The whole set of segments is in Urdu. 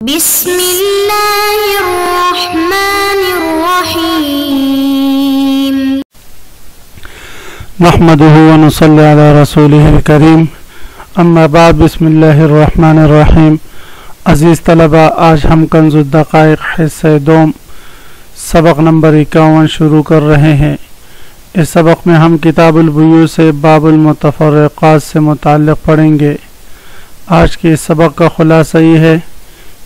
بسم اللہ الرحمن الرحیم نحمده ونصلي على رسوله الكریم اما بعد بسم اللہ الرحمن الرحیم. عزیز طلبہ، آج ہم کنز الدقائق حصہ دوم سبق نمبر 51 شروع کر رہے ہیں. اس سبق میں ہم کتاب البیوع سے باب المتفرقات سے متعلق پڑھیں گے. آج کے اس سبق کا خلاصہ یہ ہے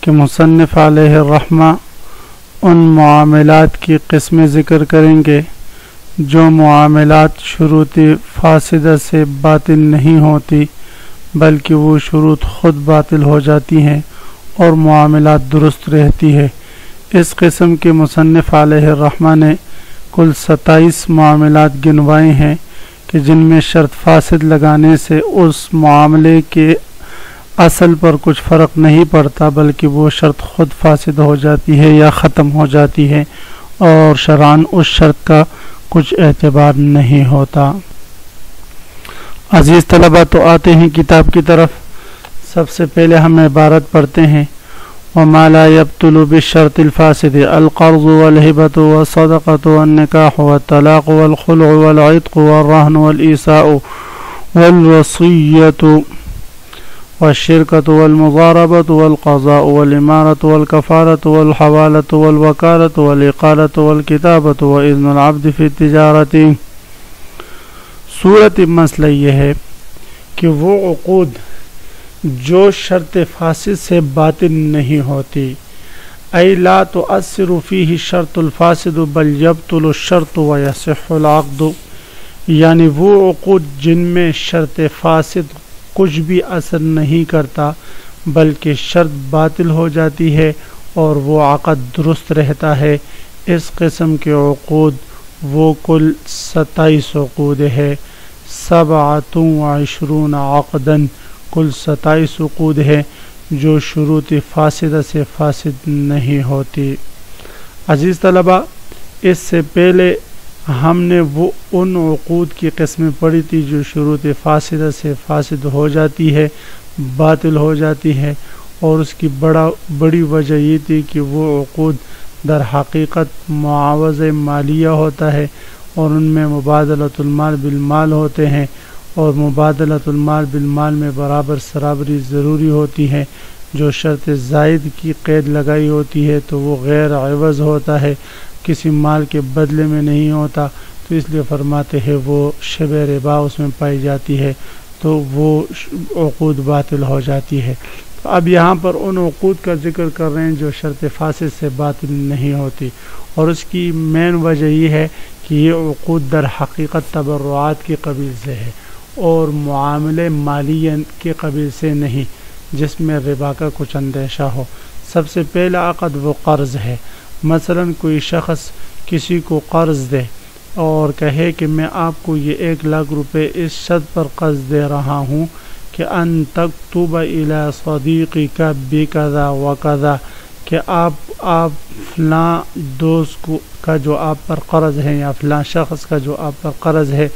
کہ مصنف علیہ الرحمہ ان معاملات کی قسمیں ذکر کریں گے جو معاملات شروط فاسدہ سے باطل نہیں ہوتی بلکہ وہ شروط خود باطل ہو جاتی ہیں اور معاملات درست رہتی ہے. اس قسم کے مصنف علیہ الرحمہ نے کل 27 معاملات گنوائے ہیں کہ جن میں شرط فاسد لگانے سے اس معاملے کے اصل پر کچھ فرق نہیں پڑتا بلکہ وہ شرط خود فاسد ہو جاتی ہے یا ختم ہو جاتی ہے اور شرعاً اس شرط کا کچھ اعتبار نہیں ہوتا. عزیز طلبہ، تو آتے ہیں کتاب کی طرف. سب سے پہلے ہم عبارت پڑھتے ہیں: وما لا يبطل بالشرط الفاسد القرض والهبة والصدقة والنكاح والطلاق والخلع والعتق والرهن والإيساء والوصية والشركة والمضاربة والقضاء والإمارة والكفارة والحوالة والوكالة والإقالة والكتابة وإذن العبد في التجارة. صورت مسئلہ یہ ہے کہ وہ عقود جو شرط فاسد سے باطل نہیں ہوتی، أي لا تؤثر فيه الشرط الفاسد بل يبطل الشرط ويصح العقد، یعنی وہ عقود جن میں شرط فاسد کچھ بھی اثر نہیں کرتا بلکہ شرط باطل ہو جاتی ہے اور وہ عقد درست رہتا ہے. اس قسم کے عقود وہ کل 27 عقود ہے. 27 عقدا، کل 27 عقود ہے جو شروط فاسدہ سے فاسد نہیں ہوتی. عزیز طلبہ، اس سے پہلے ہم نے وہ ان عقود کی قسمیں پڑھی تھی جو شروط فاسدہ سے فاسد ہو جاتی ہے، باطل ہو جاتی ہے، اور اس کی بڑی وجہ یہ تھی کہ وہ عقود در حقیقت معاوضہ مالیہ ہوتا ہے اور ان میں مبادلۃ المال بالمال ہوتے ہیں، اور مبادلۃ المال بالمال میں برابر سرابری ضروری ہوتی ہے. جو شرط زائد کی قید لگائی ہوتی ہے تو وہ غیر عوض ہوتا ہے، کسی مال کے بدلے میں نہیں ہوتا، تو اس لیے فرماتے ہیں وہ شبہ ربا اس میں پائی جاتی ہے تو وہ عقود باطل ہو جاتی ہے. تو اب یہاں پر ان عقود کا ذکر کر رہے ہیں جو شرط فاسد سے باطل نہیں ہوتی، اور اس کی مین وجہ یہ ہے کہ یہ عقود در حقیقت تبرعات کے قبیل سے ہے اور معاملے مالیہ کے قبیل سے نہیں جس میں ربا کا کچھ اندیشہ ہو. سب سے پہلا عقد وہ قرض ہے. مثلا کوئی شخص کسی کو قرض دے اور کہے کہ میں آپ کو یہ 1 لاکھ روپے اس شرط پر قرض دے رہا ہوں کہ ان تکتب الی صدیقک بکذا وکذا، کہ آپ فلاں دوست کا جو آپ پر قرض ہے یا فلاں شخص کا جو آپ پر قرض ہے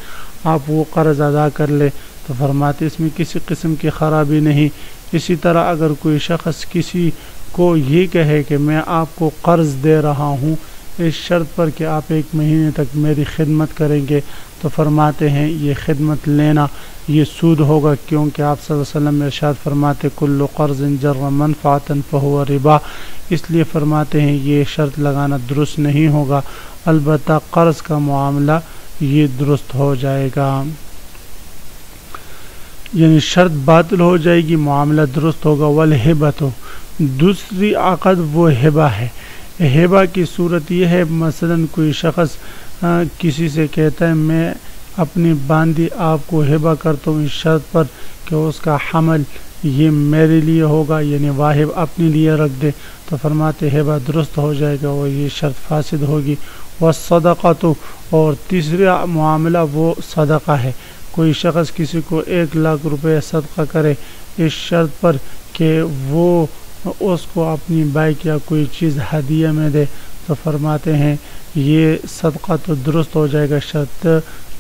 آپ وہ قرض ادا کر لے. تو فرماتے اس میں کسی قسم کی خرابی نہیں. اسی طرح اگر کوئی شخص کسی کو یہ کہے کہ میں آپ کو قرض دے رہا ہوں اس شرط پر کہ آپ 1 مہینے تک میری خدمت کریں گے، تو فرماتے ہیں یہ خدمت لینا یہ سود ہوگا، کیونکہ آپ صلی اللہ علیہ وسلم ارشاد فرماتے کل قرض جر منفعۃ فہو ربا. اس لیے فرماتے ہیں یہ شرط لگانا درست نہیں ہوگا، البتہ قرض کا معاملہ یہ درست ہو جائے گا، یعنی شرط باطل ہو جائے گی، معاملہ درست ہوگا. والہبۃ، دوسری عقد وہ ہبہ ہے. ہبہ کی صورت یہ ہے، مثلا کوئی شخص کسی سے کہتا ہے میں اپنی باندی آپ کو ہبہ کرتا ہوں اس شرط پر کہ اس کا حمل یہ میرے لیے ہوگا، یعنی واہب اپنے لیے رکھ دے، تو فرماتے ہبہ درست ہو جائے گا اور یہ شرط فاسد ہوگی. والصدقۃ، اور تیسرا معاملہ وہ صدقہ ہے. کوئی شخص کسی کو 1 لاکھ روپے صدقہ کرے اس شرط پر کہ وہ اس کو اپنی بائک یا کوئی چیز ہدیہ میں دے، تو فرماتے ہیں یہ صدقہ تو درست ہو جائے گا، شرط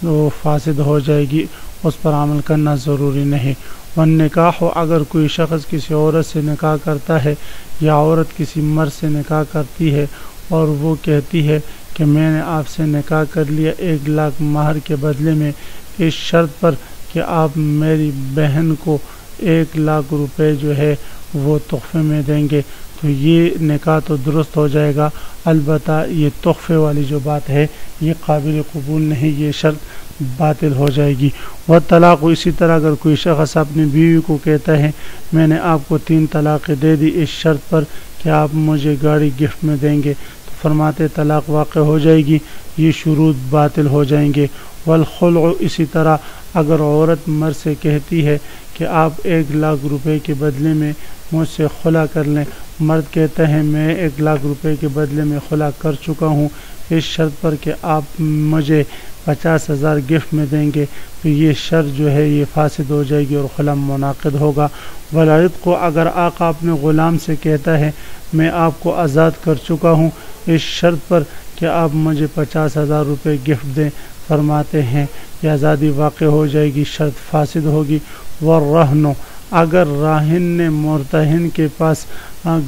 وہ فاسد ہو جائے گی. اس پر عمل کرنا ضروری نہیں۔ والنکاح، اگر کوئی شخص کسی عورت سے نکاح کرتا ہے یا عورت کسی مرد سے نکاح کرتی ہے اور وہ کہتی ہے کہ میں نے آپ سے نکاح کر لیا 1,00,000 مہر کے بدلے میں، اس شرط پر کہ آپ میری بہن کو 1,00,000 روپے جو ہے وہ تحفے میں دیں گے، تو یہ نکاح تو درست ہو جائے گا۔ البتہ یہ تحفے والی جو بات ہے یہ قابل قبول نہیں، یہ شرط باطل ہو جائے گی۔ والطلاق، اسی طرح اگر کوئی شخص اپنی بیوی کو کہتا ہے میں نے آپ کو 3 طلاقیں دے دی اس شرط پر کہ آپ مجھے گاڑی گفٹ میں دیں گے، تو فرماتے طلاق واقع ہو جائے گی، یہ شروط باطل ہو جائیں گے۔ والخلع، اسی طرح اگر عورت مرد سے کہتی ہے کہ آپ 1,00,000 روپے کے بدلے میں مجھ سے خلا کر لیں، مرد کہتا ہے میں 1,00,000 روپے کے بدلے میں خلا کر چکا ہوں اس شرط پر کہ آپ مجھے 50,000 گفٹ میں دیں گے، تو یہ شرط جو ہے یہ فاسد ہو جائے گی اور خلا منعقد ہوگا۔ والعتق، اگر آقا اپنے غلام سے کہتا ہے میں آپ کو آزاد کر چکا ہوں اس شرط پر کہ آپ مجھے 50,000 روپے گفٹ دیں، فرماتے ہیں یہ آزادی واقع ہو جائے گی، شرط فاسد ہوگی۔ والرہن، اگر راہن نے مرتہن کے پاس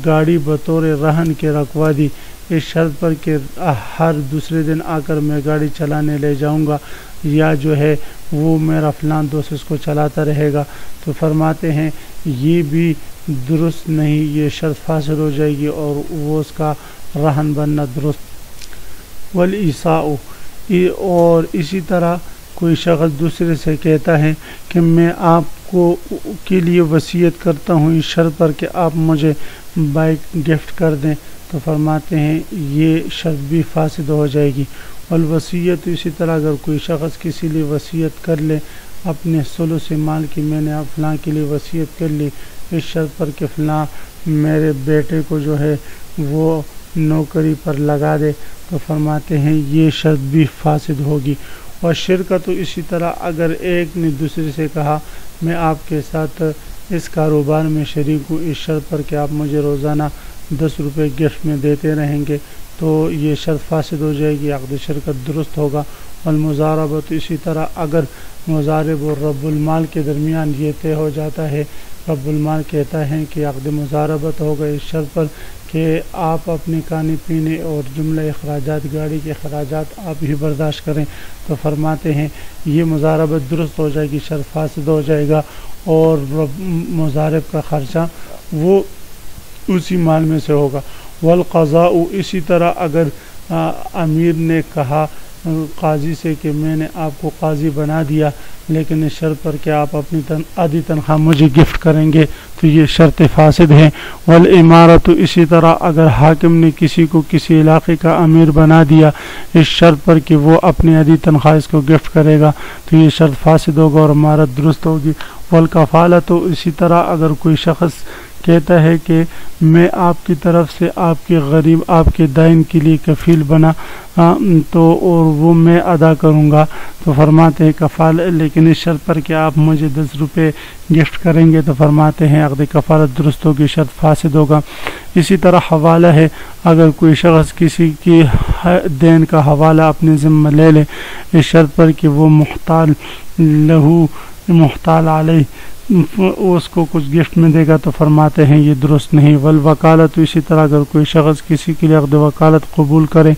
گاڑی بطور رہن کے رکھوا دی اس شرط پر کہ ہر دوسرے دن آ کر میں گاڑی چلانے لے جاؤں گا، یا جو ہے وہ میرا فلان دوست اس کو چلاتا رہے گا، تو فرماتے ہیں یہ بھی درست نہیں، یہ شرط فاسد ہو جائے گی اور وہ اس کا رہن بننا درست۔ والعیساء، اور اسی طرح کوئی شخص دوسرے سے کہتا ہے کہ میں آپ کو کے لیے وصیت کرتا ہوں اس شرط پر کہ آپ مجھے بائک گفٹ کر دیں، تو فرماتے ہیں یہ شرط بھی فاسد ہو جائے گی۔ والوصیت، اسی طرح اگر کوئی شخص کسی لیے وصیت کر لے اپنے ثلث مال کی، میں نے آپ فلاں کے لیے وصیت کر لی اس شرط پر کہ فلاں میرے بیٹے کو جو ہے وہ نوکری پر لگا دے، تو فرماتے ہیں یہ شرط بھی فاسد ہوگی۔ اور شرکت، اسی طرح اگر ایک نے دوسرے سے کہا میں آپ کے ساتھ اس کاروبار میں شریک ہوں اس شرط پر کہ آپ مجھے روزانہ 10 روپے گفٹ میں دیتے رہیں گے، تو یہ شرط فاسد ہو جائے گی، عقد شرکت درست ہوگا۔ والمضاربۃ، اسی طرح اگر مضارب اور رب المال کے درمیان یہ طے ہو جاتا ہے، رب المال کہتا ہے کہ عقد مضاربت ہوگا اس شرط پر کہ آپ اپنے کھانے پینے اور جملہ اخراجات گاڑی کے اخراجات آپ ہی برداشت کریں، تو فرماتے ہیں یہ مضاربت درست ہو جائے گی، شرط فاسد ہو جائے گا، اور مضارب کا خرچہ وہ اسی مال میں سے ہوگا۔ والقضاء، اسی طرح اگر امیر نے کہا قاضی سے کہ میں نے آپ کو قاضی بنا دیا لیکن اس شرط پر کہ آپ اپنی آدھی تنخواہ مجھے گفٹ کریں گے، تو یہ شرط فاسد ہے۔ والامارۃ، اسی طرح اگر حاکم نے کسی کو کسی علاقے کا امیر بنا دیا اس شرط پر کہ وہ اپنی آدھی تنخواہ اس کو گفٹ کرے گا، تو یہ شرط فاسد ہوگا اور امارت درست ہوگی۔ والکفالۃ، اسی طرح اگر کوئی شخص کہتا ہے کہ میں آپ کی طرف سے آپ کے غریب آپ کے دائن کے لیے کفیل بنا تو اور وہ میں ادا کروں گا، تو فرماتے ہیں کفال، لیکن اس شرط پر کہ آپ مجھے 10 روپے گفٹ کریں گے، تو فرماتے ہیں عقد کفالت درست ہوگی، شرط فاسد ہوگا۔ اسی طرح حوالہ ہے، اگر کوئی شخص کسی کی دین کا حوالہ اپنے ذمہ لے لے اس شرط پر کہ وہ محتال لہو محتال علیہ اس کو کچھ گفٹ میں دے گا، تو فرماتے ہیں یہ درست نہیں۔ والوکالت، اسی طرح اگر کوئی شخص کسی کے لیے عقد وکالت قبول کرے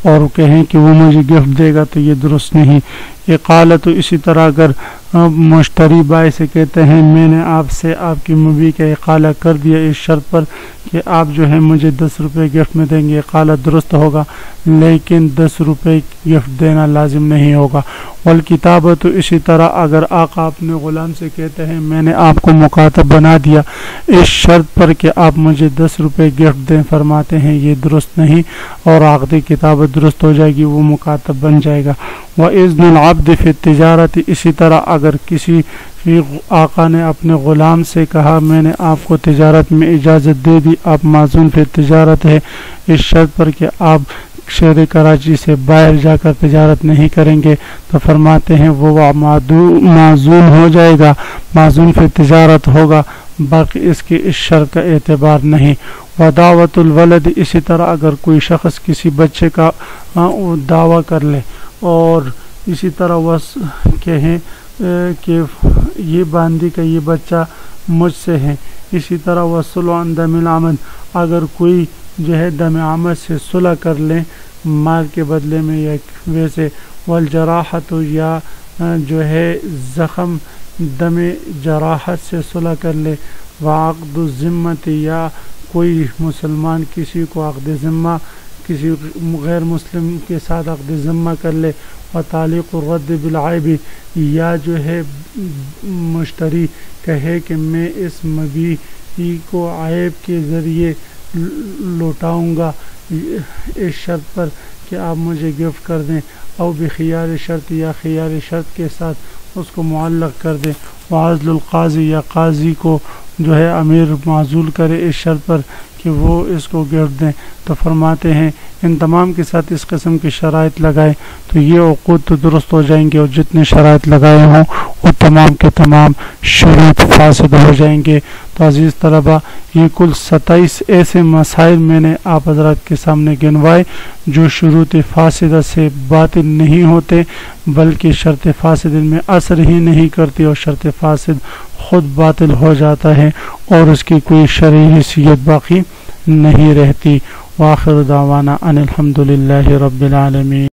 اور کہیں کہ وہ مجھے گفٹ دے گا، تو یہ درست نہیں۔ اقالت، اسی طرح اگر مشتری بائع سے کہتے ہیں میں نے آپ سے آپ کی مبیع کا اقالہ کر دیا اس شرط پر کہ آپ جو ہے مجھے 10 روپے گفٹ میں دیں گے، اقالہ درست ہوگا لیکن 10 روپے گفٹ دینا لازم نہیں ہوگا۔ والکتابت، اسی طرح اگر آقا اپنے غلام سے کہتے ہیں میں نے آپ کو مکاتب بنا دیا اس شرط پر کہ آپ مجھے 10 روپے گفٹ دیں، فرماتے ہیں یہ درست نہیں اور عقد کتابت درست ہو جائے گی، وہ مکاتب بن جائے گا۔ وَإِذْنُ الْعَبْدِ فِي التِّجَارَةِ، اسی طرح اگر کسی آقا نے اپنے غلام سے کہا میں نے آپ کو تجارت میں اجازت دے دی، آپ معزون فی تجارت ہے اس شرط پر کہ آپ شہر کراچی سے باہر جا کر تجارت نہیں کریں گے، تو فرماتے ہیں وہ معزون ہو جائے گا، معزون فی تجارت ہوگا، باقی اس کی اس شرط کا اعتبار نہیں۔ ودعوت الولد، اسی طرح اگر کوئی شخص کسی بچے کا دعویٰ کر لے اور اسی طرح وہ کہیں کہ یہ باندی کا یہ بچہ مجھ سے ہے. اسی طرح وصلوا عن دم العمد، اگر کوئی جو ہے دم عمد سے صلح کر لیں مال کے بدلے میں یا ویسے. والجراحت، یا جو ہے زخم دم جراحت سے صلح کر لے. وعقد الذمت، یا کوئی مسلمان کسی کو عقد ذمہ کسی غیر مسلم کے ساتھ عقد ذمہ کر لے. وتعلیق الرد بالعیب، یا جو ہے مشتری کہے کہ میں اس مبیع کو عیب کے ذریعے لوٹاؤں گا اس شرط پر کہ آپ مجھے گفٹ کر دیں. او بخیار شرط، یا خیار شرط کے ساتھ اس کو معلق کر دیں. وعزل القاضی، یا قاضی کو جو ہے امیر معزول کرے اس شرط پر کہ وہ اس کو گفٹ دیں. تو فرماتے ہیں ان تمام کے ساتھ اس قسم کی شرائط لگائے تو یہ عقود تو درست ہو جائیں گے، اور جتنے شرائط لگائے ہوں وہ تمام کے تمام شروط فاسد ہو جائیں گے. تو عزیز طلبہ، یہ کل 27 ایسے مسائل میں نے آپ حضرات کے سامنے گنوائے جو شروط فاسدہ سے باطل نہیں ہوتے بلکہ شرط فاسد ان میں اثر ہی نہیں کرتی، اور شرط فاسد خود باطل ہو جاتا ہے اور اس کی کوئی شرعی حیثیت باقی نہیں رہتی. وآخر دعوانا ان الحمد للہ رب العالمین.